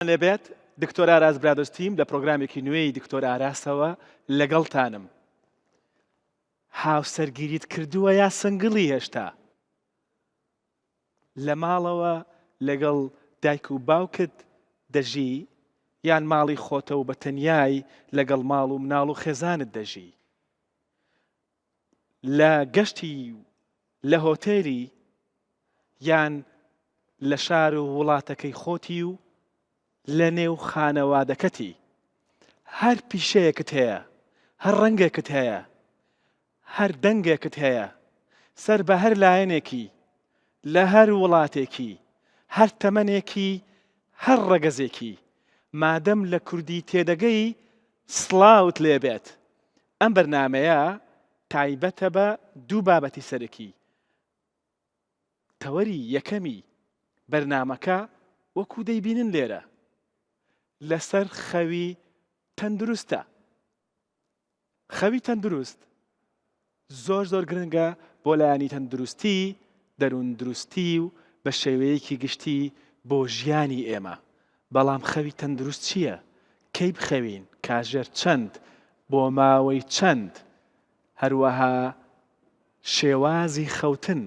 لەبێت دکتۆر ئاراس برادۆستیم لە پرۆگرامێکی نوێی دکتۆر ئاراسەوە لەگەڵتانم. هاوسەرگیریت کردووە یا سنگڵی هێشتا؟ لە ماڵەوە لەگەڵ دایک و باوکت دەژی یان ماڵی خۆتە و بە تەنیای لەگەڵ ماڵ و مناڵ و خێزانت دەژی؟ لە گەشتی لە هۆتێلی یان لە شار و وڵاتەکەی خۆتی و لە نێو خانەوادەکەتی؟ هەر پیشەیەکت هەیە، هەر ڕەنگێکت هەیە، هەر دەنگێکت هەیە، سەر بە هەر لایەنێکی لە هەر وڵاتێکی، هەر تەمەنێکی، هەر ڕەگەزێکی، مادەم لە کوردی تێدەگەی سڵاوت لێبێت. ئەم بەرنامەیە تایبەتە بە دوو بابەتی سەرەکی. تەوەری یەکەمی بەرنامەکە وەکو دەیبینن لێرە لەسەر خەوی تەندروستە. خەوی تەندروست زۆر گرنگە بۆ لایەنی تەندروستی، دەروون دروستی و بە شێوەیەکی گشتی بۆ ژیانی ئێمە. بەڵام خەوی تەندروست چییە؟ کەی بخەوین؟ کاژێر چەند؟ بۆ ماوەی چەند؟ هەروەها شێوازی خەوتن،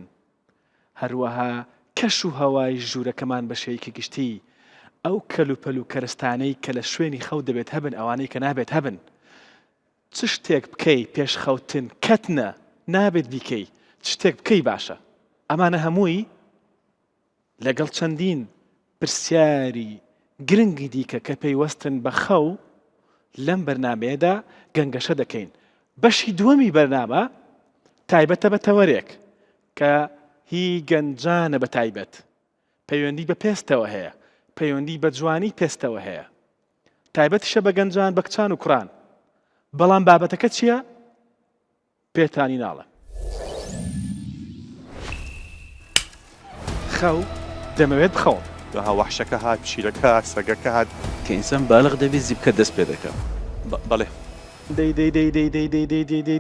هەروەها کەش و هەوای ژوورەکەمان بە شێوەیەکی گشتی، ئەو کەلوپەل و کەرستانەی کە لە شوێنی خەوت دەبێت هەبن، ئەوانەی کە نابێت هەبن. چ شتێک بکەی پێش خەوتن کەتنە نابێت بیکەی، چ شتێک بکەی باشە. ئەمانە هەمووی لەگەڵ چەندین پرسیاری گرنگی دیکە کە پەیوەستن بە خەو لەم بەرنامەیەدا گەنگەشە دەکەین. بەشی دووەمی بەرنامە تایبەتە بە تەوەرێک کە هی گەنجانە بە تایبەت، پەیوەندی بە پێستەوە هەیە، پەیوەندی بە جوانی پێستەوە هەیە، تایبەتیشە بە گەنجان بە کچان و کوڕان. بەڵام بابەتەکە چییە؟ پێتانی ناڵێم. خەو دەمەوێت بخەوم. وەحشەکە هات، پشیلەکە هات، سەگەکە هات کە ئینسان باڵغ دەبێت زیبکە دەست پێ دەکات. بەڵێ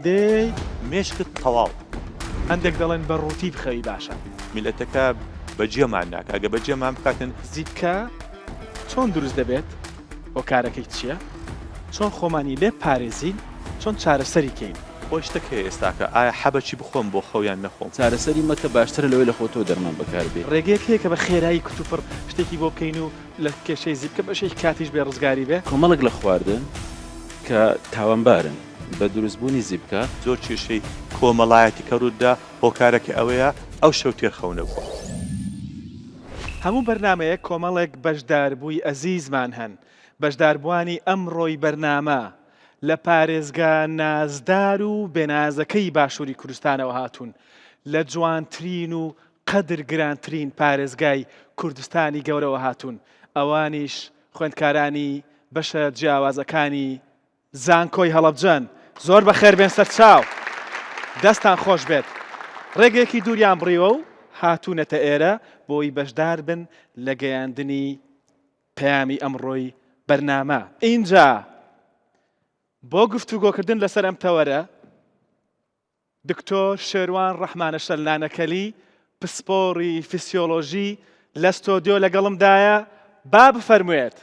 دەی مێشکت تەواو. هەندێک دەڵێن بە ڕووتی بخەوی باشە. میلەتەکە بەجێمان ناکە. ئەگە بەجێمان بکاتن زیبکە چۆن دروست دەبێت؟ هۆکارەکەی چییە؟ چۆن خۆمانی لێ پارێزین؟ چۆن چارەسەری کەین؟ خۆی شتەکە ئێستاکە ئایا حەبەچی بخۆم بۆ خەویان نەخۆم؟ چارەسەری مەکە باشترە لەوەی لە خۆتۆ دەرمان بەکاربێ. ڕێگەیەک هەیە کە بە خێرایی کتوپڕ شتێکی بۆ بکەین و لە کێشەی زیبکە بەشێکی کاتیش بێ ڕزگاری بێ. کۆمەڵک لە خواردن کە تاوانبارن بە دروستبوونی زیبکە. زۆر کێشەی کۆمەڵایەتی کەڕوودا هۆکارەکە ئەوەیە ئەو شەو تێرخەونە بووە. هەموو بەرنمەیە کۆمەڵێک بەشداربووی ئەزیزمان هەن. بەشداربووانی ئەمڕۆی بەرنامە لە پارێزگا نازدار و بێنازەکەی باشووری کوردستانەوە هاتوون، لە جوانترین و قەدر گرانترین پارێزگای کوردستانی گەورەوە هاتوون. ئەوانیش خوێندکارانی بەشە جیاوازەکانی زانکۆی هەڵەبجەن. زۆر بەخێر بێن سەرچاو، دەستان خۆش بێت. ڕێگەیەکی دووریان بڕیوە و هاتوونەتە ئێرە بۆی بەشدار بن لە گەیاندنی پەیامی ئەمڕۆی بەرنامە. ئینجا بۆ گفتوگۆکردن لەسەر ئەم تەوەرە دکتۆر شێروان ڕەحمانە شەلانەکەلی پسپۆڕی فیسیۆلۆژی لە ستۆدیۆ لەگەڵمدایە. با بفەرموێت.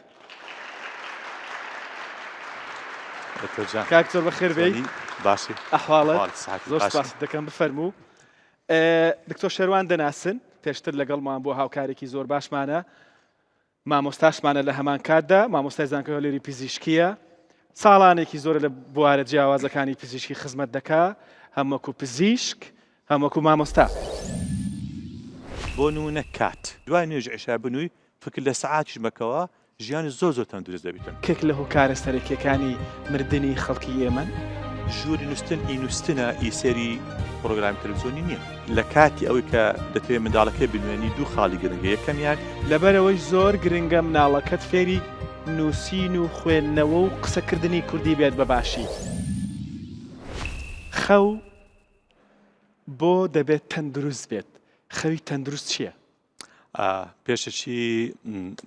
کاک زۆر بەخێر بێی. باسی ئەحواڵەت زۆر سپاس دەکەم. بفەرموو. دکتۆر شێروان دەناسن، پێشتر لەگەڵمان بۆ هاوکارێکی زۆر باشمانە، مامۆستاشمانە لە هەمان کاتدا، مامۆستای زانکۆی هەولێری پزیشکیە. ساڵانێکی زۆر لە بوارە جیاوازەکانی پزیشکی خزمەت دەکا، هەم وەکو پزیشک هەم وەکو مامۆستا. بۆ نمونە کات دوای نوێژ عیشا بنووی فکر لە سەعاتیش مەکەوە ژیانی زۆر تەندروست دەبیتن. کێک لە هۆکارە سەرەکیەکانی مردنی خەڵکی ئێمە ژووری نووسن ئینوستنە ئیسێری پرۆگرامی تەلەڤیزیۆنی نییە. لە کاتی ئەوەی کە دەتوێت منداڵەکەی بنوێنی دوو خاڵی گرنگە. یەکەمیان لەبەرەوەی زۆر گرنگە مناڵەکەت فێری نووسین و خوێندنەوە و قسەکردنی کوردی بێت بە باشی. خەو بۆ دەبێت تەندروست بێت. خەوی تەندروست چییە؟ پێشەچی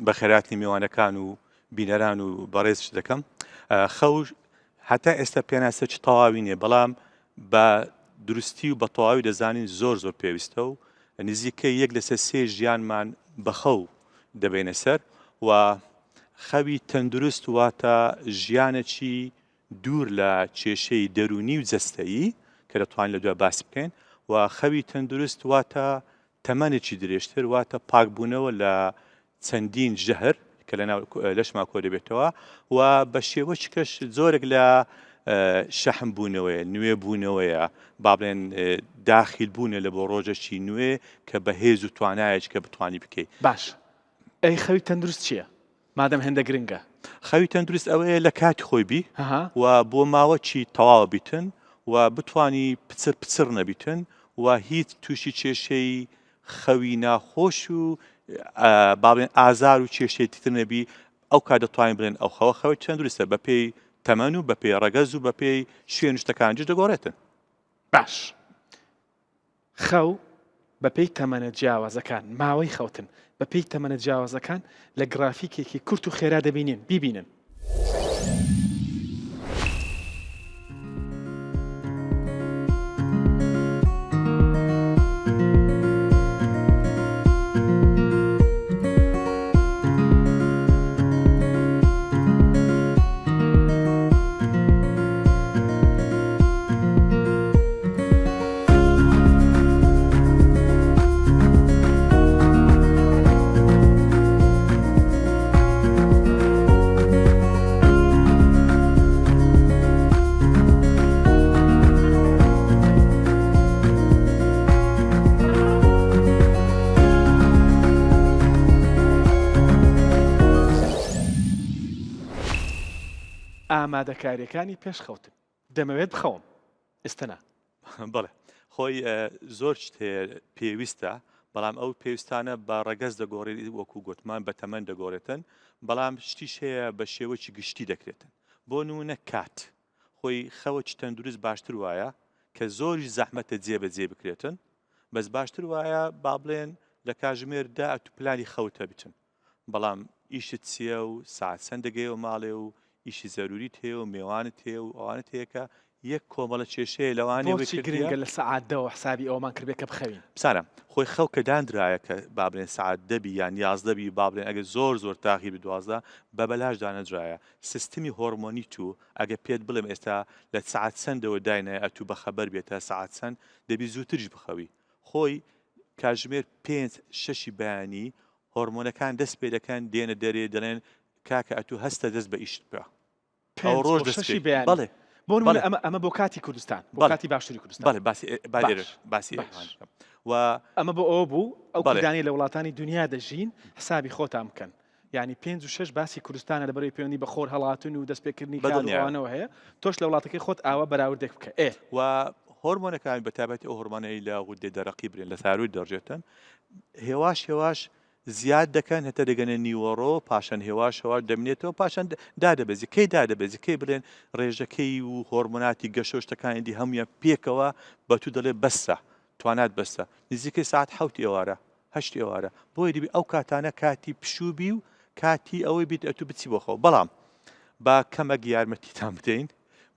بە خێراتی میوانەکان و بینەران و بەڕێزش دەکەم. خەو هەتا ئێستا پێناسە چ تەواوی نییە، بەڵام بە دروستی و بە تەواوی دەزانین زۆر پێویستە و نزیکەی 1/3 ژیانمان بە خەو دەبێنە سەر و خەوی تەندروست واتە ژیانێکی دوور لە کێشەی دەرونی و جەستەیی کە دەتوانین لە دوای باسی بکەین و خەوی تەندروست واتە تەمەنێکی درێژتر واتە پاکبوونەوە لە چەندین ژەهر کە لەشما کۆ دەبێتەوە و بە شێوەی کەش زۆرێک لە شەحم بوونەوەیە نوێ بوونەوەیە با بڵێن داخیل بوونە لە بۆ ڕۆژێکی نوێ کە بەهێز و توانایەک کە بتوانی بکەیت. باش ئەی خەوی تەندروست چییە؟ مادەم هێندە گرنگە. خەوی تەندروست ئەوەیە لە کاتی خۆی بی و بۆ ماوەکی تەواو بیتن و بتانی پچر نەبیتن و هیچ تووشی کێشەی خەوی ناخۆش و با بڵێن ئازار و کێشەی تر نەبی ئەو کات دەتوانین بڵێن ئەو خەوی تەندروستە بە پێی تەمەن و بە پێی ڕەگەز و بە پێی شوێن شتەکانجی دەگۆڕێتن. باش خەو بە پێی تەمەنە جیاوازەکان ماوەی خەوتن بە پێی تەمەنە جیاوازەکان لە گرافیکێکی کورت و خێرا دەبینین بیبینن. ئامادەکاریەکانی پێش خەوتن دەمەوێت بخەوم ئێستنا. بەڵێ خۆی زۆر شت پێویستە بەڵام ئەو پێویستانە بە ڕەگەز دەگۆڕێت وەکو گوتمان بە تەمەن دەگۆڕێتن بەڵام شتیش هەیە بە شێوەی گشتی دەکرێتن بۆ نمونە کات خۆی خەوەکی تەندروست باشتر وایە کە زۆری زەحمەتە جێبەجێ بکرێتن بەس باشتر وایە با بڵێن لە کاتژمێردا ئەتو پلانی خەوتە بیتن بەڵام ئیشت چییە و ساعت چەند دەگەیەوە ماڵێ و ئیشی زەروریت هەیە و میوانت هەیە و ئەوانت هەیە یەک کۆمەڵە کێشەیە لەوانەیە گرنگە لە سەعاتدەوە حسابی ئەومان کردێت کە بخەوین. بسانە خۆی خەو کە دانرایە کە با بڵێن ساعت دەبی یان 11 با بڵێن ئەگە زۆر تاقی ب 12 بە بەلاش دانەدرایە سیستمی هۆرمۆنی تو ئەگە پێت بڵێم ئێستا لە ساعت چەندەوە داینە ئەتوو بە خەبەر بێتە ساعت چەند دەبی زووترش بخەوی خۆی کاتژمێر 5-6 بەیانی هۆرمۆنەکان دەست پێ دەکەن دێنە دەرێ دەڵێن کاکە ئەتوو هەستە دەست بە ئیشت بە ئەو ڕۆژ دەستی بەڵێ بۆ نمونە ئەمە بۆ کاتی کوردستان بۆ کاتی باشووری کوردستان بەڵێ باسی و ئەمە بۆ ئەوە بوو ئەو کردانی لە وڵاتانی دنیا دەژین حسابی خۆتان بکەن یعنی 5 و 6 باسی کوردستانە لەبەرەوەی پەیوەندی بە خۆر هەڵاتن و دەستپێکردنی کارەوانەوە هەیە تۆش لە وڵاتەکەی خۆت ئاوا بەراوردێک بکە و هۆرمۆنەکان بەتابەتی ئەو هۆرمۆنەی لە غودەی دەرەقی برێن لە تاروی دەڕژێتن هێواش زیاد دەکەن هەتا دەگەنە نیوەڕۆ پاشان هێواش دەمێنێتەوە پاشان دادەبێزی کەی دادەبێزی کەی بڵێن ڕێژەکەی و هۆرمۆناتی گەشۆشتەکانی هەمویان پێکەوە بە تو دەڵێ بەسە توانات بەسە نزیکەی ساعت 7 ئێوارە 8 ئێوارە بۆی دەبی ئەو کاتانە کاتی پشوبی و کاتی ئەوەی بیت ئەتو بچی بۆخەوە بەڵام با کەمەک یارمەتیتان بدەین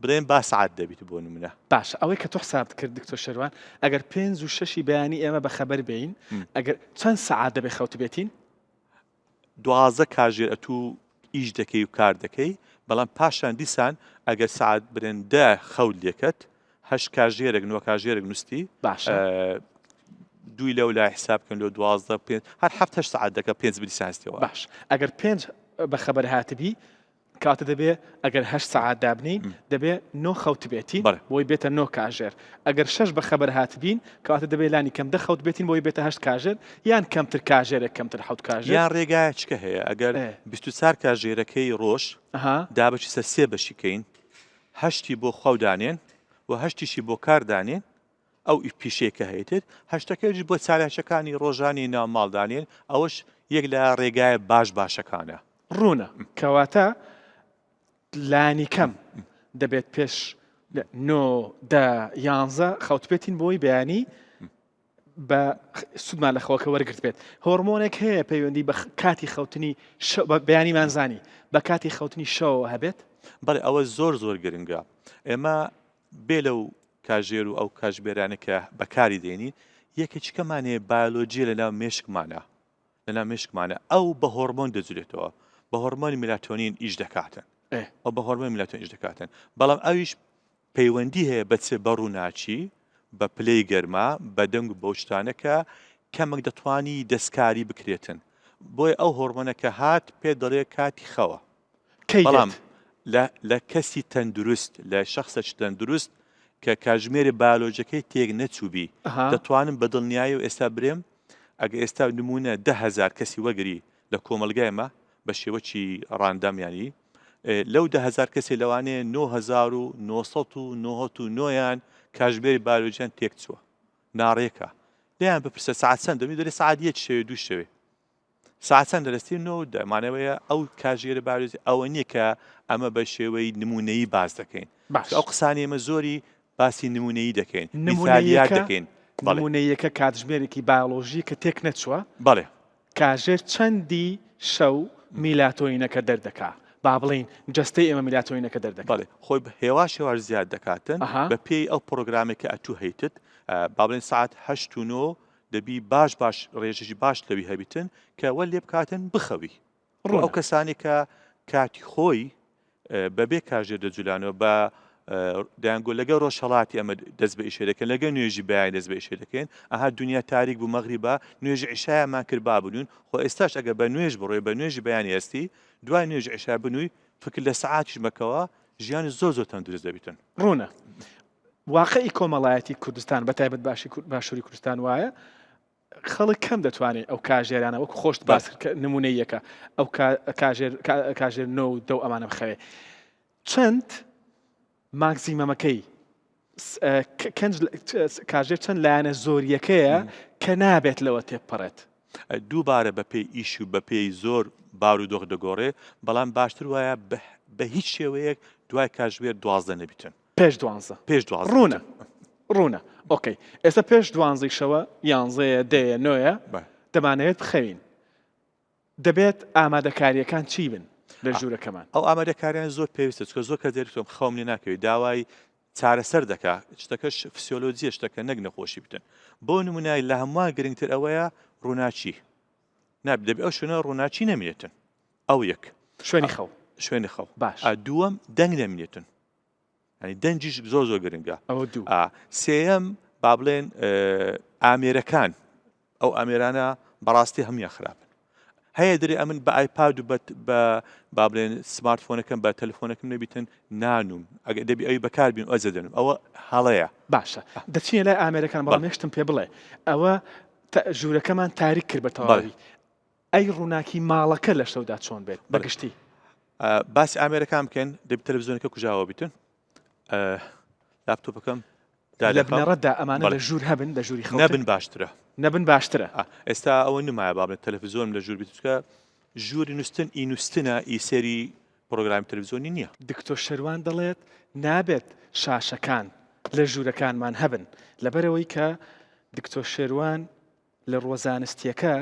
بڵێن با ساعت دەبیت بۆ نمونە باش ئەوەی کە تۆ حساب کرد دکتۆر شەروان ئەگەر 5 و 6 بەیانی ئێمە بە خەبەر بین ئەگەر چەند ساعت دەبێ خەوت بێتین 12 کاژێر ئەتوو ئیش دەکەی و کار دەکەی بەڵام پاشان دیسان ئەگەر ساعت برێن 10 خەوت لێکت 8 کاژێرێک 9 کاژێرێک نووسی باش دوی لەو لای حساب کەن لە 12 5 هەر 7 ساعت دەکە 5 بلیسانستەوە باش ئەگەر 5 بە خەبەر هاتبی کاتە دەبێ ئەگەر 8 ساعت دابنین دەبێ 9 خەوت بێتین بۆی بێتە 9 کاژێر ئەگەر 6 بە خەبەر هاتبین کاتە دەبێ لانی کەم 10 خەوت بێتین بۆی بێتە 8 کاژێر یان کەمتر کاژێرێک کەمتر 7 کاژێر یان ڕێگایە چکە هەیە ئەگەر 24 کاژێرەکەی ڕۆژ دابەچی سەر 3 بەشیکەین 8 بۆ خەو دانێن و 8 بۆ کار دانێن ئەو پیشەیەکە هەیەتر 8ەکەی بۆ چالاشەکانی ڕۆژانی ناوماڵدانێن ئەوەش یەک لە ڕێگایە باشەکانە ڕوونە کەواتە لانی کەم دەبێت پێش 9-11 خەوت بێتین بۆی بەیانی بە سوودمان لە خەوەکە وەرگرت بێت هۆرمۆنێک هەیە پەیوەندی بە کاتی خەوتنی بەیانی مانزانی بە کاتی خەوتنی شەوە هەبێت بەڵێ ئەوە زۆر گرنگە ئێمە بێ لەو کاژێر و ئەو کاژبێرانێکە بەکاری دێنین یەکێکمانێ بایۆلۆجیە لەناو مێشکمانە ئەو بە هۆرمۆن دەجرێتەوە بە هۆرمۆنی میلاتۆنین ئیش دەکاتن ئێ ئەو بە هۆرمۆنی میلاتۆنین ئیش دەکاتن بەڵام ئەویش پەیوەندی هەیە بە چ بە ڕووناچی بە پلەی گەرما بە دەنگ و بەو شتانەکە کەمێک دەتوانی دەستکاری بکرێتن بۆی ئەو هۆرمۆنەکە هات پێ دەڵێ کاتی خەوە بەڵام لە کەسی تەندروست لە شەخصێکی تەندروست کە کاتژمێری بایۆلۆژیەکەی تێک نەچووبی دەتوانم بە دڵنیایی و ئێستا برێم ئەگە ئێستا نمونە 10,000 کەسی وەگری لە کۆمەلگایمە بە شێوەی ڕاندەمیانی لەو 10,000 کەسی لەوانەیە 9,999 کاتژمێری بایۆلۆژیان تێک چووە ناڕێکە لێیان بپرسە ساعت چەندە دەڵێ ساعت 1 شەوێ 2 شەوێ ساعت چەندە دەستی دەمانەوەیە ئەو کاتژمێری بایۆلۆژی ئەوە نییە کە ئەمە بە شێوەی نمونەیی باز دەکەین ئەو قسانی ئێمە زۆری باسی نمونەیی دەکەین مثالیات دەکەین نمونەیەکە کاتژمێرێکی بایۆلۆژی کە تێک نەچووە بەڵێ کاژێر چەندی شەو میلاتۆنینەکە دەردەکا با بڵین جستەی ئێمە میلاتۆنینەکە دەردەکات بەڵێ خۆی هێوا شێوار زیاد دەکاتن بە پێی ئەو پرۆگرامێکە ئەتوو هەیتت با بڵێن ساعت 8 و 9 دەبی باش ڕێژەی باش لەوی هەبیتن کە وە لێ بکاتن بخەوی ئەو کەسانی کە کاتی خۆی بەبێ کاژێر دەجولانەوە بە دەیانگۆ لەگە ڕۆژهەڵاتی ئەمە دەست بە ئیشێ دەکەن لەگە نوێژی بەیان دەست بە ئیشێ دەکەن ئەها دنیا تاریک بوو مەغریبە نوێژی عیشایەمان کرد با بنوون خۆ ئێستاش ئەگە بە نوێژ بڕۆی بە نوێژی بەیانی هەستی دوای نوێژ عیشا بنووی فکر لە سەعاتیش مەکەوە ژیانی زۆر تەندروست دەبیتن ڕوونە واقعی کۆمەڵایەتی کوردستان بەتایبەت باشووری کوردستان وایە خەڵک کەم دەتوانێت ئەو کاژێرانە وەکو خۆشت باس نمونەیەکە ئەو کاژێر نۆ و دەو ئەمانە بخەوێ چەند ماکسیمەمەکەی کاژێر چەند لایەنە زۆریەکەیە کە نابێت لەوە تێپەڕێت دووبارە بە پێی ئیش و بە پێی زۆر بارودۆخ دەگۆڕێ بەڵام باشتر وایە بە هیچ شێوەیەک دوای کاژێر 12 نەبیتن پێش 12 ڕوونە ئۆکەی ئێستا پێش 12 شەوە 11 دەیە 9 دەمانەوێت بخەوین دەبێت ئامادەکاریەکان چی بن لە ژوورەکەمان ئەو ئامادەکاریان زۆر پێویستە چکە زۆر کە دەریتۆم خەوم لێ ناکەوێت داوای چارەسەر دەکا شتەکەش فسیۆلۆجیە شتەکە نەک نەخۆشی بتن بۆ نمونای لە هەمووان گرنگتر ئەوەیە ڕووناچی دەبێت ئەو شوێنە ڕووناچی نەمێتن ئەو یەک شوێنی خەو باش دووەم دەنگ نەمێتن دەنجیش زۆر گرنگە سێەم با بڵێن ئامێرەکان ئەو ئامێرانە بەڕاستی هەمیان خراپن هەیە دەرێ ئەمن بە ئایپاد و با بڵێن سمارتفۆنەکەم بە تەلفۆنەکەم نەبیتن نانوم ئەگە دەبی ئەوی بەکاربین ئەزە دەنم ئەوە هەڵەیە باشە دەچینە لای ئامێرەکان بەڵام هێشتم پێ بڵێ ئەوە ژوورەکەمان تاریک کرد بە تەواوی ئەی ڕووناکی ماڵەکە لە شەودا چۆن بێت بەگشتی باسی ئامێرەکان بکەن دەبی تەلەڤیزیۆنەکە کوژاوە بیتن لاپتۆپەکەم لە بنەڕەتدا ئەمانە لە ژوور هەبن لە ژووری خەڵک نەبن باشترە ئێستا ئەوە نمایە با بڵێن تەلەڤیزیۆن لە ژوور بیتکە ژووری نووسن ئینوستنە ئیسێری پرۆگرامی تەلەڤیزیۆنی نییە دکتۆر شەروان دەڵێت نابێت شاشەکان لە ژوورەکانمان هەبن لەبەرەوەی کە دکتۆر شێروان لە ڕۆزانستیەکە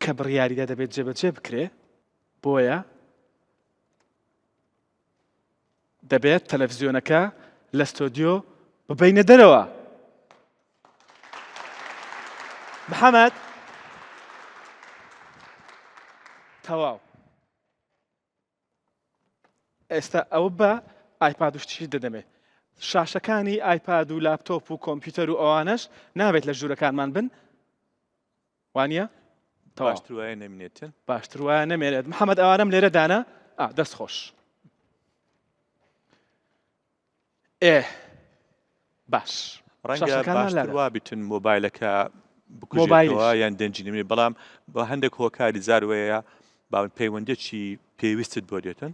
کە بڕیاریدا دەبێت جێبەجێ بکرێ بۆیە دەبێت تەلەڤیزیۆنەکە لە ستۆدیۆ ببینە دەرەوە محەممەد تەواو ئێستا ئەو بە ئایپاد و شتیشی دەدەمێت شاشەکانی ئایپاد و لاپتۆپ و کۆمپیوتەر و ئەوانەش نابێت لە ژوورەکانمان بن وانە باشتر وایە نەمێنێتن باشتر وایە نەمێنێت محەممەد ئەوانم لێرەدانە دەست خۆش باش ڕەنگە باشتر وابیتن مۆبایلەکە بکوژێتەوە یان دەنجی نمێ بەڵام بە هەندێک هۆکاری زاروەیە با پەیوەندێکی پێویستت بۆ دێتن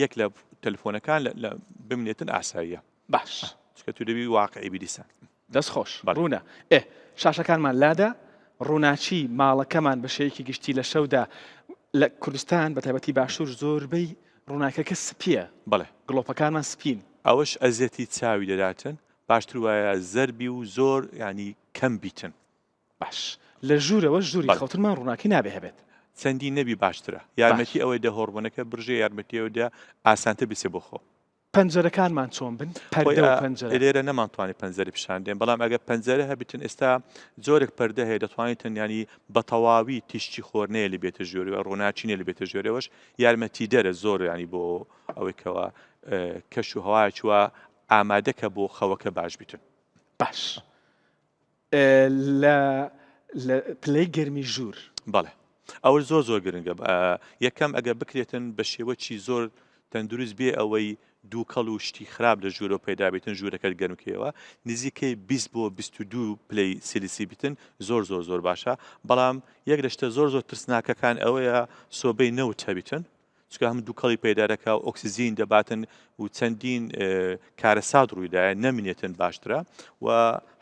یەک لە تەلفۆنەکان بمنێتن ئاساییە باش چکە تو دەبی واقعی بیدیسان دەست خۆش ڕوونە شاشەکانمان لادا ڕووناچی ماڵەکەمان بە شەیەکی گشتی لە شەودا لە کوردستان بە تایبەتی باشوور زۆربەی ڕووناکەکە سپیە بەڵێ گڵۆپەکانمان سپین ئەوەش ئەزیەتی چاوی دەداتن باشتر وایە زەربی و زۆر ینی کەم بیتن باش لە ژوورەوە ژووری خەوتنمان ڕووناکی نابێ هەبێت چەندی نەبی باشترە یارمەتی ئەوەی دە هۆرمۆنەکە برژێ یارمەتی ئەوەدا ئاسانتە بسێ بۆ خۆ پەنجەرەکانمان چۆن بن پەردە و پەنجەرە لێرە نەمانتوانێت پەنجەری پیشاندێن بەڵام ئەگە پەنجەرە هەبیتن ئێستا زۆرێک پەردە هەیە دەتوانیتن ینی بە تەواوی تیشتی خۆرنەیە لە بێتە ژێرەوە ڕۆناچینە لە بێتە ژێرەوەش یارمەتی دەرە زۆر ینی بۆ ئەوەیەکەوە کەش و هەوایەکی وە ئامادەکە بۆ خەوەکە باش بیتن باش لە پلەی گەرمی ژوور بەڵێ ئەوە زۆر گرنگە یەکەم ئەگە بکرێتن بە شێوەی زۆر تەندروست بێ ئەوەی دووکەڵ و شتی خراپ لە ژوورە پەیدا بێتن ژوورەکەت گەرمکەوە نزیکەی 20 بۆ 22 پلەی سیلیسی بیتن زۆر باشە بەڵام یەک لە شتە زۆر ترسناکەکان ئەوەیە سۆبەی نەوت هەبیتن چکە هەم دووکەڵی پەیدارەکە و ئۆکسیزین دەباتن و چەندین کارەسات ڕوویدایە نەمینێتن باشترە و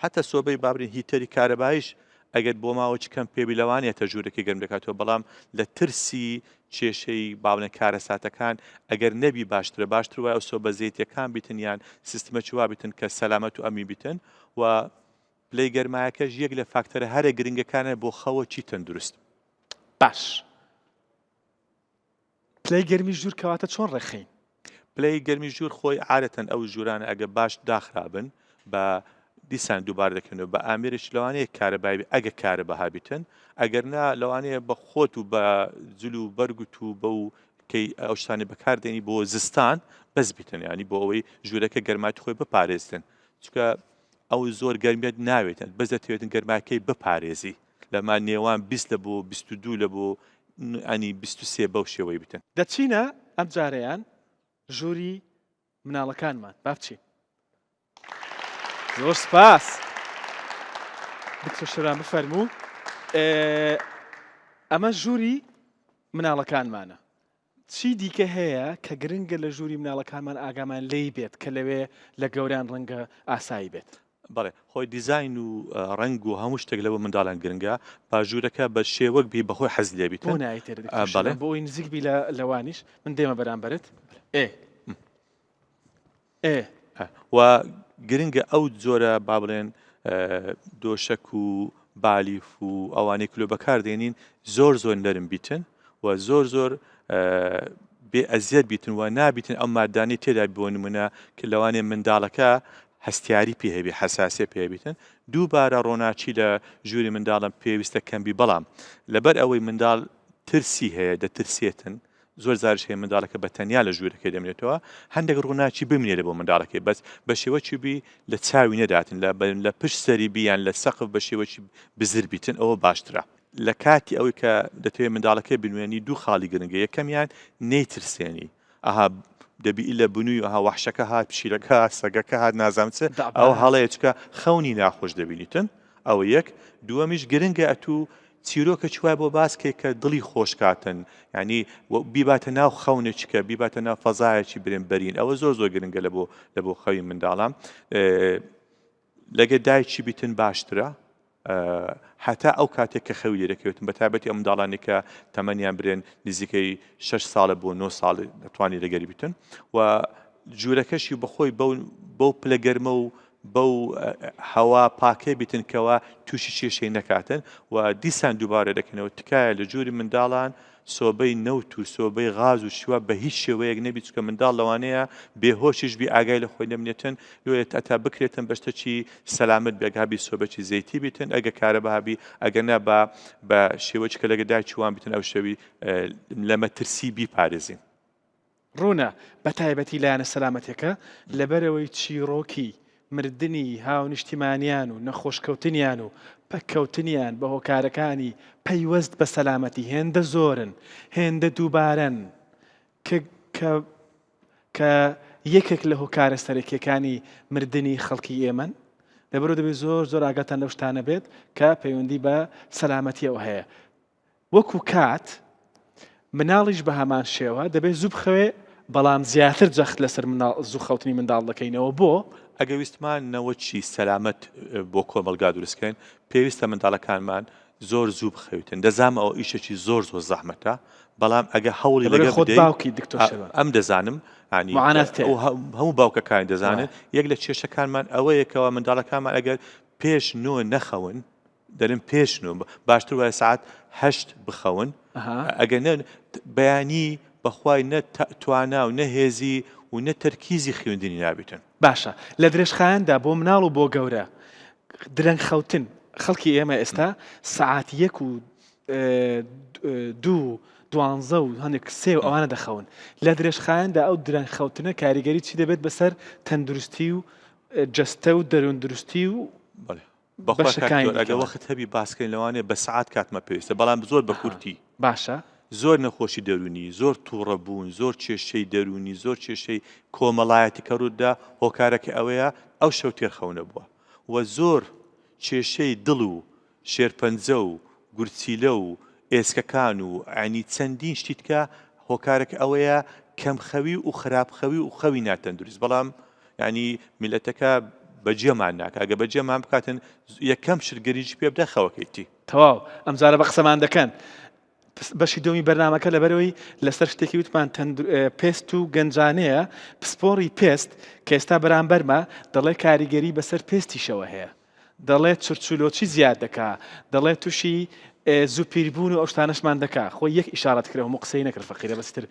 حتا سۆبەی بابرین هیتەری کارەبایش ئەگەر بۆ ماوە چکەم پێوی لەوانێتە ژوورەکەی گەرم دەکاتەوە بەڵام لە ترسی کێشەی باڵێن کارەساتەکان ئەگەر نەبی باشترە وایە ئەو سۆبە زەیتیەکان بیتن یان سیستمە چوا بیتن کە سەلامەت و ئەمی بیتن و پلەی گەرمایەکەش یەک لە فاکتەرە هەرە گرنگەکانە بۆ خەوە چی تەندروست باش پلەی گەرمی ژوور کەواتە چۆن ڕێخین پلەی گەرمی ژوور خۆی عادەتەن ئەو ژوورانە ئەگە باش داخرابن بە دیسان دووبار دەکەنەوە بە ئامێرش لەوانەیە کارەبای ئەگە کارە بەها بیتن ئەگەر نا لەوانەیە بە خۆت و بە جل و بەرگوت و بە و کەی ئەو شتانی بەکاردێنی بۆ زستان بەس بیتن ینی بۆ ئەوەی ژوورەکە گەرماتی خۆی بپارێزتن چکە ئەو زۆر گەرمیت ناوێتن بەس دەتەوێتن گەرماکەی بپارێزی لەما نێوان 20 لە بۆ 22 لە بۆ ئەنی 23 بەو شێوەی بتن دەچینە ئەم جارەیان ژووری مناڵەکانمان با بچین زۆر سپاس دکتۆر شەرام بفەرموو ئەمە ژووری مناڵەکانمانە چی دیکە هەیە کە گرنگە لە ژووری مناڵەکانمان ئاگامان لێی بێت کە لەوێ لە گەوران ڕەنگە ئاسایی بێت بەڵێ خۆی دیزاین و ڕنگ و هەموو شتێک لەوە منداڵان گرنگە باژوورەکە بە شێوەک بی بەخۆی حەز لێ بیتن بۆ نایتێت بۆ ئەوی نزیک بی لەوانیش من دێمە بەرامبەرت و گرنگە ئەو جۆرە با بڵێن دۆشک و بالیف و ئەوانەی کلۆ بەکاردێنین زۆر نەرم بیتن و زۆر بێ ئەزیەت بیتن و نابیتن ئەم مادانی تێدا بۆ نمونە کە لەوانێ منداڵەکە هەستیاری پێ هەبی حەساسیە پێ بیتن دووبارە ڕۆناچی لە ژووری منداڵم پێویستە کەمبی بەڵام لەبەر ئەوەی منداڵ ترسی هەیە دەترسێتن زۆر زارش هەیە منداڵەکە بە تەنیا لە ژوورەکەی دەمێنێتەوە هەندێک ڕووناچی بمێنێت بۆ منداڵەکەی بەس بە شێوەی بی لە چاوی نەداتن لە پشت سەری بیان لە سەقف بە شێوەی بزر بیتن ئەوە باشترە لە کاتی ئەوەی کە دەتوێت منداڵەکەی بنوێنی دوو خاڵی گرنگە یەکەمیان نەیترسێنی ئەها دەبی لە بنووی ئەها وحشەکە هات پشیلەکە سەگەکە هات نازانچە ئەو هەڵەیە چکە خەونی ناخۆش دەبینیتن ئەوە یەک دووەمیش گرنگە ئەتوو چیرۆکە چوای بۆ باسکێک کە دڵی خۆشکاتن ینی بیباتە ناو خەونێکیکە بیباتە ناو فەزایەکی برێن بەرین ئەوە زۆر گرنگە لە بۆ خەوی منداڵام لەگە دایکی بیتن باشترە هەتا ئەو کاتێک کە خەوی لێرەکەوتن بە تایبەتی ئەو منداڵانی کە تەمەنیان برێن نزیکەی 6 ساڵە بۆ 9 ساڵ دەتوانی لەگەری بیتن و ژوورەکەشی بەخۆی بەو پلەگەرمە و بەو هەوا پاکێ بیتن کەەوە تووشی کێشەی نەکاتن و دیسان دووبارە دەکەنەوە تکایە لە ژووری منداڵان سۆبەی نەوت و سۆبەی غاز و شووە بە هیچ شێوەیەک نەبی چکە منداڵ لەوانەیە بێهۆشیش بی ئاگای لە خۆی نەمنێتن لێت ئەتا بکرێتن بەشتەکی سەلامت بێگابی سۆبەکی زەیتی بیتن ئەگە کارە بەهابی ئەگەنا بە شێوەیەکە لەگە دایکیوان بیتن ئەو شەوی لە مەترسی بیپارێزین ڕوونە بە تایبەتی لایەنە سەلامەتێکە لەبەرەوەی چیرۆکی مردنی هاونیشتیمانیان و نەخۆشکەوتنیان و پەککەوتنیان بە هۆکارەکانی پەیوەست بە سەلامەتی هێندە زۆرن هێندە دووبارەن کە یەکێک لە هۆکارە سەرەکیەکانی مردنی خەڵکی ئێمەن لەبەرەوە دەبێت زۆر ئاگاتان لەو شتانە بێت کە پەیوەندی بە سەلامەتیەوە هەیە وەکو کات مناڵیش بە هەمان شێوە دەبێت زوو بخەوێ بەڵام زیاتر جەخت لەسەر زوو خەوتنی منداڵ دەکەینەوە بۆ ئەگە ویستمان نەوەچی سەلامەت بۆ کۆمەلگا دروستکەین پێویستە منداڵەکانمان زۆر زوو بخەوێتن دەزانم ئەو ئیشێکی زۆر زەحمەتە بەڵام ئەگە هەوڵی لەگە خۆت باوکی دکتۆر شەرام ئەم دەزانم هەموو باوکەکانی دەزانن یەک لە کێشەکانمان ئەوەیەکەوە منداڵەکانمان ئەگەر پێش 9 نەخەون دەرن پێش 9 باشتر وایە سعات 8 بخەون ئەگەر بەیانی بە بەخوای نە توانا و نەهێزی و نە تەرکیزی خوێندنی نابێتن. باشە لە درێژخایەندا بۆ مناڵ و بۆ گەورە درەنگ خەوتن خەڵکی ئێمە ئێستا سەعات 1 و 2 12 و هەندێک 3 و ئەوانە دەخەون لە درێژخایەندا ئەو درەنگ خەوتنە کاریگەری چی دەبێت بەسەر تەندروستی و جەستە و دەروون دروستی و ئەگە وەخت هەبی باسکەین لەوانێ بە سەعات کاتمە پێویستە بەڵام زۆر بە کورتی باشە زۆر نەخۆشی دەرونی زۆر تووڕەبوون زۆر کێشەی دەرونی زۆر کێشەی کۆمەڵایەتی کەڕوودا هۆکارەکە ئەوەیە ئەو شەو تێرخەونە بووە و زۆر کێشەی دڵ و شێرپەنجە و گورچیلە و ئێسکەکان و ئەنی چەندین شتیتکە هۆکارێک ئەوەیە کەمخەوی و خراپخەوی و خەوی ناتەندروست بەڵام ینی میلەتەکە بەجێمان ناکە ئەگە بەجێمان بکاتن یەکەم شرگەریجی پێ بدە خەوەکەیتی تەواو ئەمجارە بە قسەمان دەکەن بەشی دۆمی بەرنامەکە لەبەرەوەی لەسەر شتێکی وتمان پێست و گەنجانەیە پسپۆڕی پێست کە ئێستا بەرامبەرمە دەڵێ کاریگەری بەسەر پێستیشەوە هەیە دەڵێت چرچولۆچی زیاد دەکا دەڵێت تووشی زوو پیربوون و ئەو شتانەشمان دەکا خۆی یەک ئیشارەت کرێ و قسەی نەکرد فەقیرە بەستر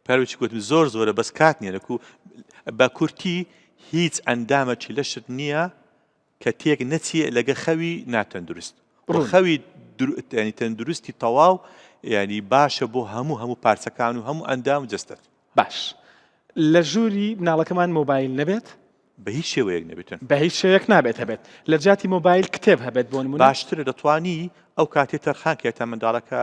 پەرویی گوتم زۆر زۆرە بەس کات نییە لەکو بە کورتی هیچ ئەندامەکی لەشت نییە کە تێک نەچیە لەگە خەوی ناتەندروست خەوی ینی تەندروستی تەواو ینی باشە بۆ هەموو پارچەکان و هەموو ئەندام و جەستت باش لە ژووری مناڵەکەمان مۆبایل نەبێت بە هیچ شێوەیەک نەبێتن بە هیچ شێوەیەک نابێت هەبێت لە جاتی مۆبایل کتێب هەبێت بۆ نمونە باشترە دەتوانی ئەو کاتێ تەرخان کە تا منداڵەکە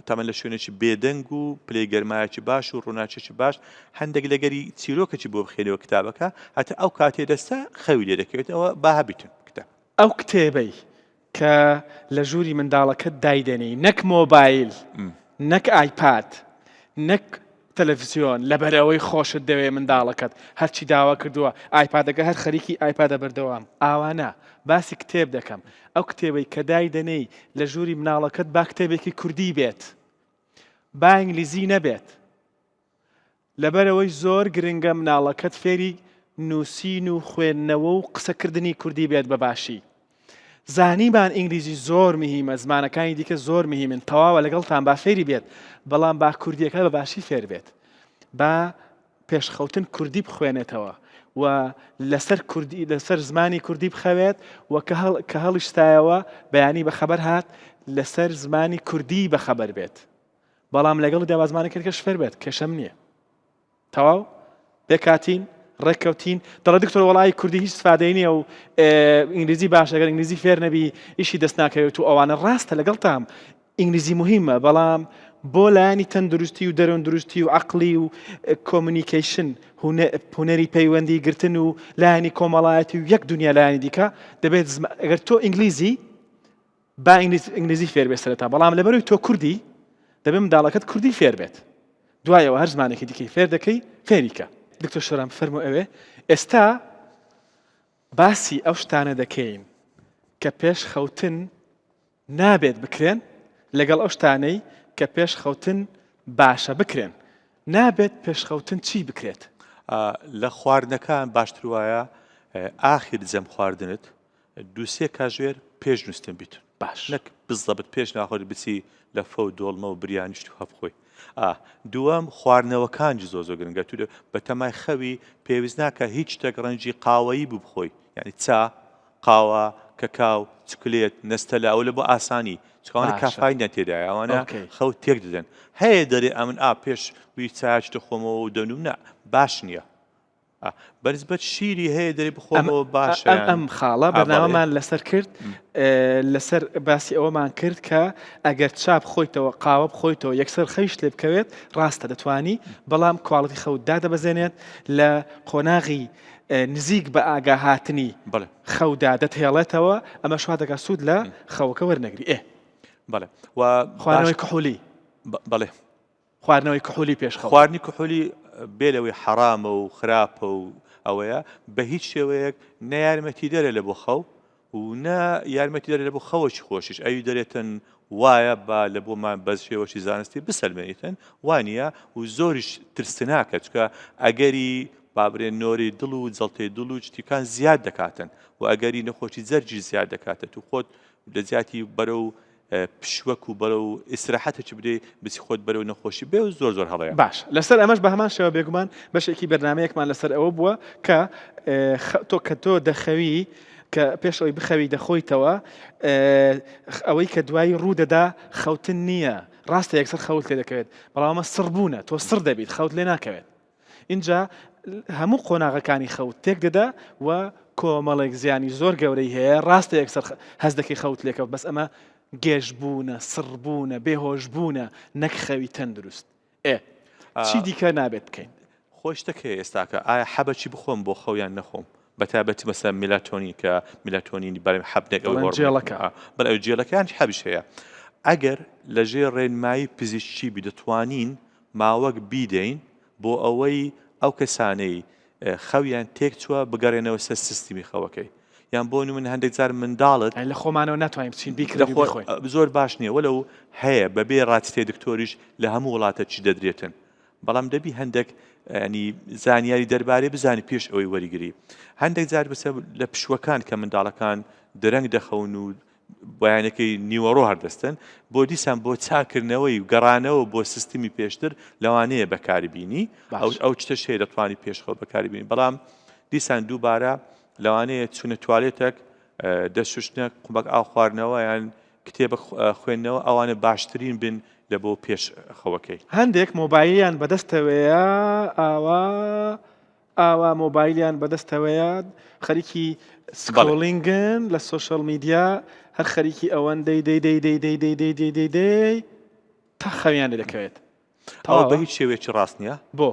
تەمەن لە شوێنێکی بێدەنگ و پلەی گەرمایەکی باش و ڕووناچێکی باش هەندێک لەگەری چیرۆکەی بۆ بخێنەوە کتابەکە هەتا ئەو کاتێ دەستا خەوی لێ دەکەوێت ئەوە با هەبیتن کتاب ئەو کتێبەی کە لە ژووری منداڵەکەت دایدەنی نەک مۆبایل نەک ئایپاد نەک تەلەڤیزیۆن لەبەرەوەی خۆشت دەوێ منداڵەکەت هەرچی داوا کردووە ئایپادەکە هەر خەریکی ئایپادە بەردەوام ئاوانە باسی کتێب دەکەم ئەو کتێبەی کە دایدەنەی لە ژووری مناڵەکەت با کتێبێکی کوردی بێت با ئینگلیزی نەبێت لەبەرەوەی زۆر گرنگە مناڵەکەت فێری نووسین و خوێندنەوە و قسەکردنی کوردی بێت بەباشی زانیمان ئینگلیزی زۆر مهمە زمانەکانی دیکە زۆر مهمن تەواوە لەگەڵتان با فێری بێت بەڵام با کوردیەکە بەباشی فێر بێت با پێشخەوتن کوردی بخوێنێتەوە و لەسەر زمانی کوردی بخەوێت و کە هەڵیشتایەوە بەیانی بەخەبەر هات لەسەر زمانی کوردی بەخەبەر بێت بەڵام لەگەڵ داوازمانەکەش فێر بێت کێشەم نییە تەواو بێکاتین ڕێککەوتین دەڵێ دکتۆر وڵای کوردی هیچ سفادەی نییە و ئینگلیزی باشە ئەگەر ئینگلیزی فێر نەبی ئیشی دەست ناکەوێت و ئەوانە ڕاستە لەگەڵ تام ئینگلیزی مهمە بەڵام بۆ لایانی تەندروستی و دەرون دروستی و عقلی و کۆمونیکیشن هونەری پەیوەندی گرتن و لایانی کۆمەڵایەتی و یەک دنیا لایانی دیکە دەبێت ئەگەر تۆ ئینگلیزی با ئینگلیزی فێر بێت سەرەتا بەڵام لەبەرەوەی تۆ کوردی دەبێت منداڵەکەت کوردی فێر بێت دوایەوە هەر زمانێکی دیکەی فێر دەکەی فێریکە دکتۆر شۆران بفەرموو ئەوێ ئێستا باسی ئەو شتانە دەکەین کە پێش خەوتن نابێت بکرێن لەگەڵ ئەو شتانەی کە پێش خەوتن باشە بکرێن نابێت پێش خەوتن چی بکرێت لە خواردنەکان باشتر وایە ئاخر جەم خواردنت دووسێ کاژێر پێش نووسن بیت باش نەک بزەبت پێش ناخۆر بچی لە فە و دۆڵمە و بریانیشت و هەبخۆی دووەم خواردنەوەکانجی زۆ گرنگە تو بە تەمای خەوی پێویست ناکە هیچ شتێک ڕەنجی قاوەیی بوو بخۆی یعنی چا قاوە کەکاو چکلێت نەستەلا ئەو لە بۆ ئاسانی چکانە کافای نەتێدایە ئەوانە خەوت تێک دەدەن هەیە دەرێ ئەمن پێش وی چاچ دەخۆمەوە و دەنوم نە باش نییە بەنسبەت شیری هەیە دەری بخۆمەوە باشە ئەم خاڵە بەنامەمان لەسەر کرد لەسەر باسی ئەوەمان کرد کە ئەگەر چاپ خۆیتەوە قاوە بخۆیتەوە یەکسەر خەیش لێ بکەوێت ڕاستە دەتوانی بەڵام کواڵەتی خەوت دادەبەزێنێت لە قۆناغی نزیک بە ئاگاهاتنی خەودا دەتهێڵێتەوە ئەمە شوا دەکات سوود لە خەوەکە وەرنەگری بەڵێ و خواردنەوەی کحولی بەڵێ خواردنەوەی کحولی پێش خەوت خواردنی کحولی بێلەوەی حرامە و خراپە و ئەوەیە بە هیچ شێوەیەک نە یارمەتی دەرێ لە بۆ خەو و نە یارمەتی دەرێ لە بۆ خەوەکی خۆشیش ئەوی دەرێتن وایە با لە بۆمان بەس شێوەشی زانستی بسەلمێنیتن وانە و زۆریش ترسناکە چکە ئەگەری بابرێن نۆری دڵ و جەڵتەی دڵ و شتیکان زیاد دەکاتن و ئەگەری نەخۆشی جەرجی زیاد دەکاتێت و خۆت لە زیاتی بەرە و پشوەک و بەرەو ئیسراحەتێکی بدەی بچی خۆت بەرەو نەخۆشی بێ و زۆر هەڵەیە. باش لەسەر ئەمەش بە هەمان شێوە بێگومان بەشێکی بەرنمەیەکمان لەسەر ئەوە بووە کە تۆ دەخەوی کە پێش ئەوی بخەوی دەخۆیتەوە ئەوەی کە دوایی ڕوودەدا خەوتن نییە ڕاستە یەکسەر خەوت لێ دەکەوێت بەڵام ئەمە سڕ بوونە تۆ سڕ دەبیت خەوت لێ ناکەوێت اینجا هەموو قۆناغەکانی خەوت تێک دەدا و کۆمەڵێک زیانی زۆر گەورەی هەیە ڕاستە یەکسەر هەست دەکەی خەوت لێکەوت بەس ئەمە گێژبوونە سڕبوونە بێهۆشبوونە نەک خەوی تەندروست چی دیکە نابێت بکەین خۆشتەکە ئێستاکە ئایا حەبەکی بخۆم بۆ خەویان نەخۆم بەتابەتی مەسە میلاتۆنی کە میلاتۆنی بەرەم حەبنێک بەڵ ئەو جێڵەکان حەبش هەیە ئەگەر لەژێر ڕێنمایی پزیشکی بی دەتوانین ماوەک بیدەین بۆ ئەوەی ئەو کەسانەی خەویان تێک چووە بگەڕێنەوە سەر سیستمی خەوەکەی یان بۆ من هەندێک جار منداڵت لە خۆمانەوە ناتوانین بچین بیکردی زۆر باش نییە وەلەو هەیە بەبێ ڕاتێ دکتۆریش لە هەموو وڵاتە چی دەدرێتن بەڵام دەبی هەندێک ینی زانیاری دەربارەی بزانی پێش ئەوەی وەریگری هەندێک جار بەسە لە پشوەکان کە منداڵەکان درەنگ دەخەون و بەیانەکەی نیوەڕۆ هەردەستن بۆ دیسان بۆ چاکردنەوەی و گەڕانەوە بۆ سیستمی پێشتر لەوانەیە بەکاربیینی ئەو شتە شەیە دەتوانی پێشخەوە بەکاربیین بەڵام دیسان دووبارە لەوانەیە چونە توالێتێک دەسوشتنە قومەک ئاو خواردنەوە یان کتێبە خوێندنەوە ئەوانە باشترین بن لە بۆ پێش خەوەکەی هەندێک مۆبایلیان بەدەستەوەیە ئاوا مۆبایلیان بەدەستەوەیە خەریکی سکرۆلینگن لە سۆشەڵ میدیا هەر خەریکی ئەوەن دەی تا خەویان لێ دەکەوێت ئەو بە هیچ شێوەیەکی ڕاست نییە بۆ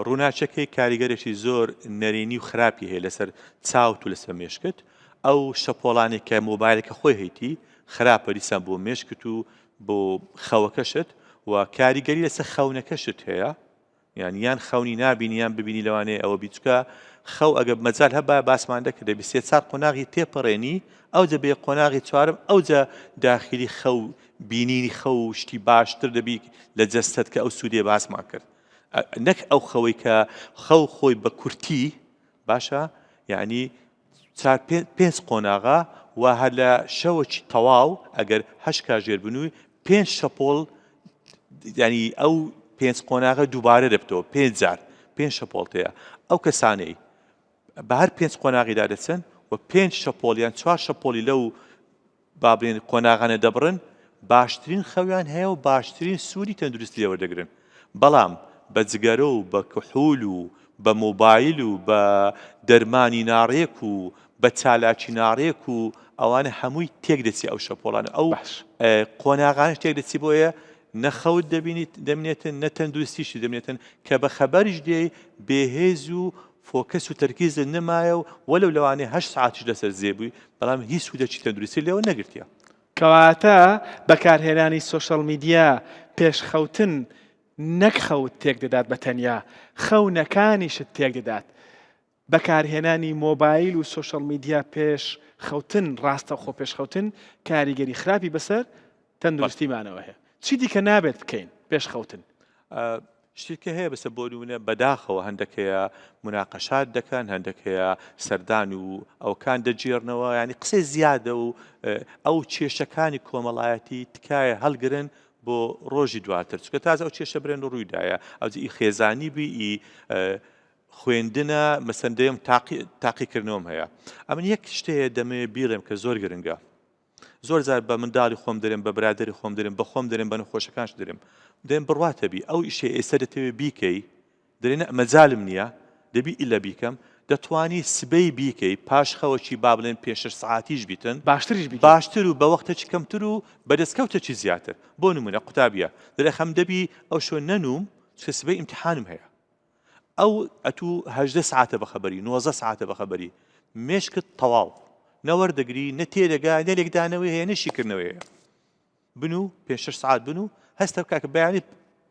ڕووناچەکەی کاریگەرێکی زۆر نەرێنی و خراپی هەیە لەسەر چاوت و لەسەر مێشکت ئەو شەپۆڵانێک کە مۆبایلەکە خۆی هەیتی خراپە دیسان بۆ مێشکت و بۆ خەوەکەشت و کاریگەری لەسەر خەونەکەشت هەیە یان خەونی نبینی یان ببینی لەوانەیە ئەوە بیچکە خەو ئەگە مەجال هەبە باسمان دەکرد دەبی سێ چار قۆناغی تێپەڕێنی ئەو دەبێ قۆناغی چوارم ئەوجا داخلی خەو بینینی خەو شتی باشتر دەبی لە جەستت کە ئەو سوودێ باسمان کرد نەک ئەو خەوەی کە خەو خۆی بە کورتی باشە یعنی پێنج قۆناغا و هەر لە شەوەکی تەواو ئەگەر هەشت کاژێر بنووی پێنج شەپۆڵ ینی ئەو پێنج قۆناغە دووبارە دەبتەوە پێنج شەپۆڵتەیە ئەو کەسانەی بە هەر پێنج قۆناغیدا دەچن و پێنج شەپۆڵیان چوار شەپۆلی لەو بابرێن قۆناغانە دەبڕن باشترین خەویان هەیە و باشترین سوودی تەندروستی لێوەردەگرن بەڵام بە جگەرە و بە کحول و بە مۆبایل و بە دەرمانی ناڕێک و بە چالاکی ناڕێک و ئەوانە هەمووی تێک دەچی ئەو شەپۆڵانە ئەو قۆناغانش تێک دەچی بۆیە نەخەوت دەمێنێتن نەتەندروستیشی دەمێنێتن کە بە خەبەریش دێ بێهێز و فۆکەس و تەرکیزت نمایە و وەلەو لەوانەیە 8 ساعتیش لەسەر زێبووی بەڵام هیچ سوودێکی تەندروستی لێوە نەگرتیە کەواتە بەکارهێنانی سۆشەڵ میدیا پێش خەوتن نەک خەوت تێک دەدات بە تەنیا خەونەکانیشت تێک دەدات بەکارهێنانی مۆبایل و سۆشەڵ میدیا پێش خەوتن ڕاستە خۆ پێش خەوتن کاریگەری خراپی بەسەر تەندروستیمانەوە هەیە چی دیکە نابێت بکەین پێش خەوتن شتێکە هەیە بەسە بۆ نمونە بەداخەوە هەندێک هەیە مناقەشات دەکەن هەندێک هەیە سەردان و ئەوکان دەجێڕنەوە ینی قسەی زیادە و ئەو کێشەکانی کۆمەڵایەتی تکایە هەڵگرن بۆ ڕۆژی دواتر چکە تازە ئەو کێشە برێن و ڕوویدایە ئەوجی خێزانی بی خوێندنە مەسەندەیەم تاقیکردنەوەم هەیە ئەمن یەک شتەیە دەمەوێت بیڵێم کە زۆر گرنگە زۆر جار بە منداڵی خۆم دەرێن بە برادری خۆم دەرێن بە خۆم دەرێن بە نەخۆشەکانش دەرێن دەێن بڕواتەبی ئەو ئیشێ ئێستا دەتەوێت بیکەی دەرێنە مەجالم نییە دەبی ئیلە بیکەم دەتوانی سبەی بیکەی پاش خەوەکی با بڵێن پێ 6 ساعتیش بیتن باشتر و بە وەختێکی کەمتر و بەدەستکەوتێکی زیاتر بۆ نمونە قوتابیە دەرێ خەم دەبی ئەو شۆ نەنووم چکە سبەی ئیمتحانم هەیە ئەو ئەتوو 18 ساعتە بەخەبەری 19 ساعتە بەخەبەری مێشکت تەواو نەوەردەگری نە تێدەگا نە لێکدانەوەی هەیە نەشیکردنەوەی هەیە بنو پێ 6 ساعت بنو هەستە کاکە بەیانی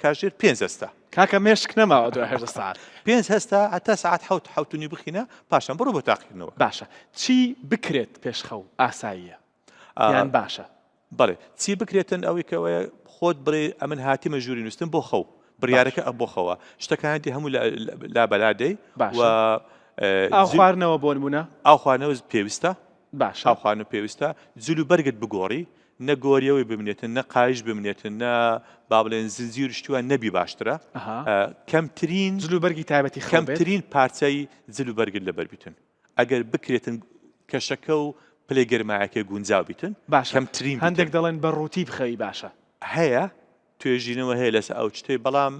کاژێر 5 هەستە کاکە مێشک نەماوە دوای 18 ساعت 5 هەستە هەتا ساعت حوتنی بخینە پاشان بڕۆ بۆ تاقیکردنەوە باشە چی بکرێت پێش خەو ئاساییە یان باشە بەڵێ چی بکرێتن ئەوەی کەوەیە خۆت بڵێ ئەمن هاتیمە ژووری نووسن بۆ خەو بڕیارەکە بۆ خەوە شتەکانی هەموو لابەلادەی و ئاو خواردنەوە بۆ نمونە ئاو خواردنەوە پێویستە باش ئاو خواردنەوە پێویستە جلو بەرگت بگۆڕی نە گۆریەوەی بمنێتن نە قایش بمنێتن نە با بڵێن زنجیر شتووە نەبی باشترە کەمترین جلوبەرگی تایبەتی کەمترین پارچەی جلوبەرگت لەبەر بیتن ئەگەر بکرێتن کەشەکە و پلەی گەرمایەکە گونجاو بیتن باش کەمترین هەندێک دەڵێن بە ڕووتی بخەوی باشە هەیە توێژینەوە هەیە لەسەر ئەو شتەی بەڵام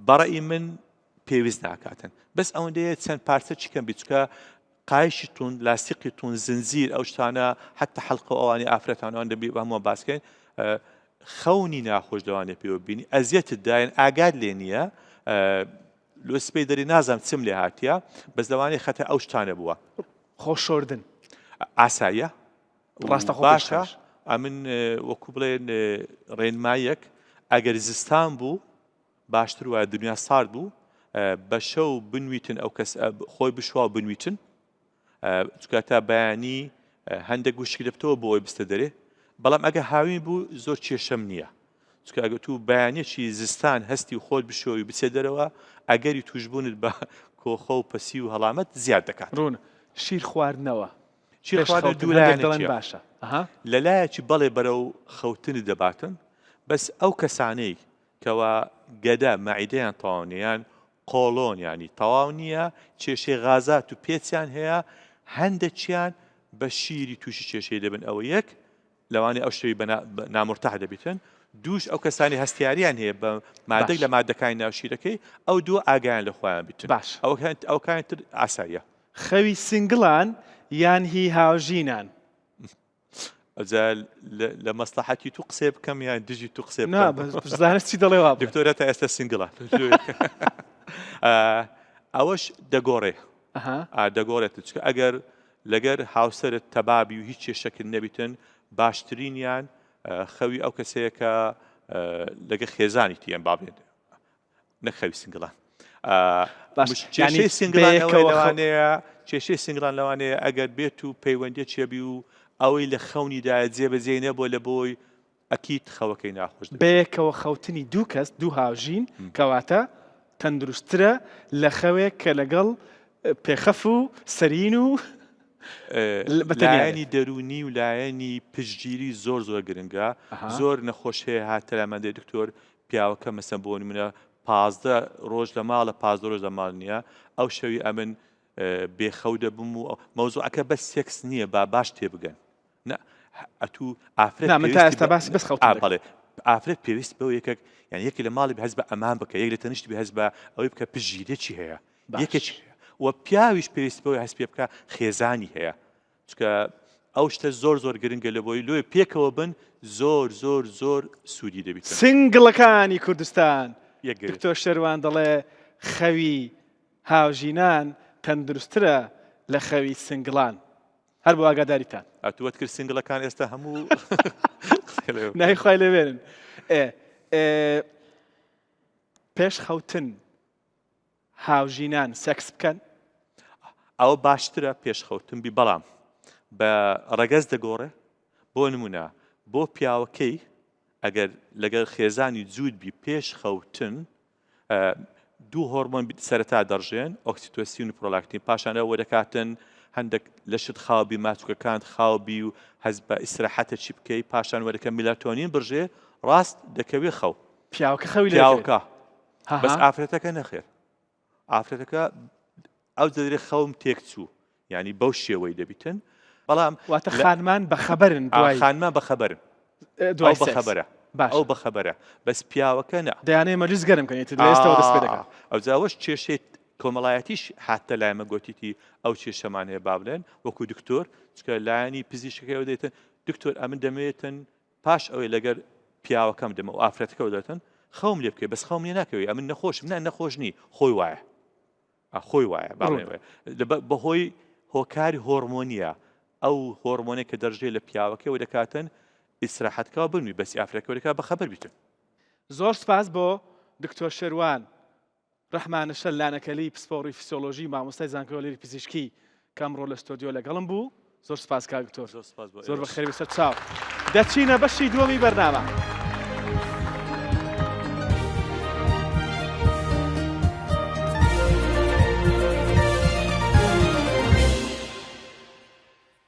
بەڕێی من پێویست ناکاتن بەس ئەوەندەیە چەند پارچە چیکەم بیچکە قایشتون لاستیقیتون زنجیر ئەو شتانە حتا حەڵقە ئەوانی ئافرەتان ئەوەندە هەموو باسکەین خەونی ناخۆش لەوانێ پێوە بینی ئەزیەتت داین ئاگاد لێ نییە لۆسپەی دەری نازانم چم لێ هاتیە بەس لەوانەیە خەتە ئەو شتانە بووە خۆشۆردن ئاساییە ڕاستە باشە ئەمن وەکو بڵێن ڕێنمایەک ئەگەر زستان بوو باشتر وایە دنیا سارد بوو بە شەو بنویتن ئەو کەس خۆی بشوا بنویتن چکە تا بەیانی هەندێک گوشتی لەفتەوە بۆ ئەوی بستە دەرێ بەڵام ئەگە هاوین بوو زۆر کێشەم نییە چکە ئەگە تو بەیانێکی زستان هەستی و خۆت بشۆی بچێ دەرەوە ئەگەری توشبوونت بە کۆخە و پەسی و هەڵامەت زیاد دەکات ڕوون شیر خواردنەوە شیر خواردن دوولایەنێکیە باشە لەلایەکی بەڵێ بەرەو خەوتنی دەباتن بەس ئەو کەسانەی کەوا گەدا مەعیدەیان تەواونیان قۆڵۆن ینی تەواو نییە کێشەی غازات و پێچیان هەیە هەندێکیان بە شیری تووشی کێشەی دەبن ئەوە یەک لەوانەیە ئەو شتەی نامرتەح دەبیتن دووش ئەو کەسانی هەستیاریان هەیە بە مادەک لە مادەکانی ناوشیرەکەی ئەو دووە ئاگایان لە خۆیان بیتن باش ئەو کانتر ئاساییە خەوی سنگڵان یان هی هاوژینان ئەجا لە مەسلحەتی تو قسێ بکەم یان دژی تو قسێ بزانست چی دەڵێ وا دکتۆرە تا ئێستا سنگڵە ئەوەش دەگۆڕێ دەگۆڕێت چکە ئەگەر لەگەر هاوسەرت تەبابی و هیچ کێشەکرد نەبیتن باشترینیان خەوی ئەو کەسەیە لەگەر خێزانی تیان بابێت نەخەوی سنگڵان کێشەی سنگڵان لەوانەیە ئەگەر بێت و پەیوەندی چێبی و ئەوەی لە خەونیدا جێبەجێ نەبووە لە بۆی ئەکید خەوەکەی ناخۆش بەیەکەوە خەوتنی دوو کەس دوو هاوژین کەواتە تەندروسترە لە خەوێک کە لەگەڵ پێخەف و سەرین و لایەنی دەرونی و لایەنی پشتگیری زۆر زۆر گرنگە زۆر نەخۆش هەیە هاتە لامەندەی دکتۆر پیاوەکە مەسەن بۆ نمونە 15 ڕۆژ لە ماڵە 15 ڕۆژ لە ماڵ نییە ئەو شەوی ئەمن بێخەو دەبم و مەوزوعەکە بەس سێکس نییە باش تێبگەن ئەتوو ئافرەت پێویست بەوە یەکێک یان یەکی لە ماڵی بەهەز بە ئەمان بکە یەک لە تەنیشت بەهەز بە ئەوەی بکە پژگیرێکی هەیە یەکێکی و پیاویش پێویست بەوەی هەست پێ بکە خێزانی هەیە چکە ئەو شتە زۆر زۆر گرنگە لە بۆی لۆی پێکەوە بن زۆر زۆر زۆر سوودی دەبیت سنگڵەکانی کوردستان دکتۆر شەروان دەڵێ خەوی هاوژینان تەندروسترە لە خەوی سنگڵان هەر بۆ ئاگاداریتان ئەتووەت کرد سنگڵەکان ئێستا هەموو نایخوای لەوێنن پێش خەوتن هاوژینان سەکس بکەن ئەوە باشترە پێش خەوتن بی بەڵام بە ڕەگەز دەگۆڕێ بۆ نمونە بۆ پیاوەکەی ئەگەر لەگەر خێزانی جوود بی پێش خەوتن دوو هۆرمۆن سەرەتا دەڕژێن ئۆکسیتۆسین و پرۆلاکتین پاشانە وەدەکاتن هەندێک لەشت خاوبی ماچووکەکان خاوبی و هەز بە ئیسراحەتە چی بکەی پاشان وەدەکە میلاتۆنین بڕژێ ڕاست دەکەوێ خەو پیاوەکە خەوی پیاوەکە بەس ئافرەتەکە نەخێر ئافرەتەکە ئەو دەدرێت خەوم تێک چوو یعنی بەو شێوەی دەبیتن بەڵام واتە خانمان بەخەبەرن خانمان بەخەبەرن دوای بەخەبەرە ئەو بەخەبەرە بەس پیاوەکە نە دەیانەیە مەریز گەرم کەنێت لێستەوە دەست پێ دەکات ئەو جاوەش کێشەی کۆمەڵایەتیش هاتە لایمە گۆتیتی ئەو کێشەمان هەیە با بڵێن وەکو دکتۆر چکە لایەنی پزیشکەکەیەوە دەیتن دکتۆر ئەمن دەمەوێتن پاش ئەوەی لەگەر پیاوەکەم دەمە و ئافرەتەکەەوە دەتن خەوم لێ بکەی بەس خەوم لێ ناکەوی ئەمن نەخۆشم نەخۆش نی خۆی وایە خۆی وایە بەهۆی هۆکاری هۆرمۆنیە ئەو هۆرمۆنێک کە دەڕژێ لە پیاوەکەەوە دەکاتن ئیسراحەتکەوە بنووی بەسی ئافرەتەکەەوە دەکات بەخەبەر بیتن زۆر سپاس بۆ دکتۆر شەروان ڕەحمانە شەلانەکەلی پسپۆڕی فیسیۆلۆژی مامۆستای زانکۆی پزیشکی کەمڕۆ لە ستۆدیۆ لەگەڵم بوو زۆر سپاس کاک دکتۆر زۆر بەخێر بەسەر چاو دەچینە بەشی دووەمی بەرنامە